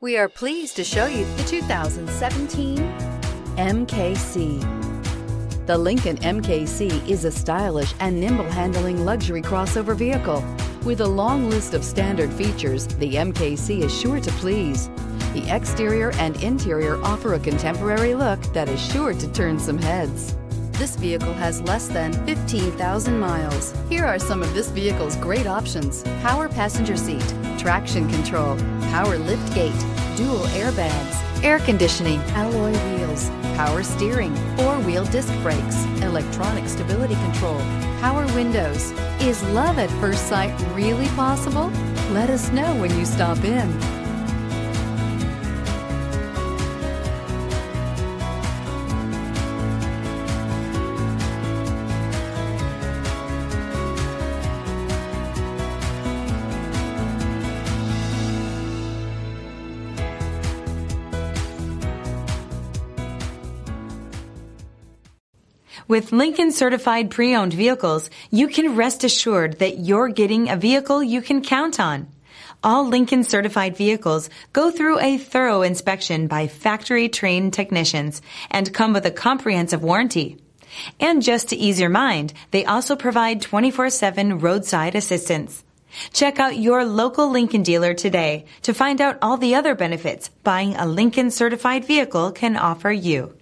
We are pleased to show you the 2017 MKC. The Lincoln MKC is a stylish and nimble-handling luxury crossover vehicle. With a long list of standard features, the MKC is sure to please. The exterior and interior offer a contemporary look that is sure to turn some heads. This vehicle has less than 15,000 miles. Here are some of this vehicle's great options: power passenger seat, traction control, power lift gate, dual airbags, air conditioning, alloy wheels, power steering, four-wheel disc brakes, electronic stability control, power windows. Is love at first sight really possible? Let us know when you stop in. With Lincoln Certified Pre-Owned Vehicles, you can rest assured that you're getting a vehicle you can count on. All Lincoln Certified vehicles go through a thorough inspection by factory-trained technicians and come with a comprehensive warranty. And just to ease your mind, they also provide 24/7 roadside assistance. Check out your local Lincoln dealer today to find out all the other benefits buying a Lincoln Certified vehicle can offer you.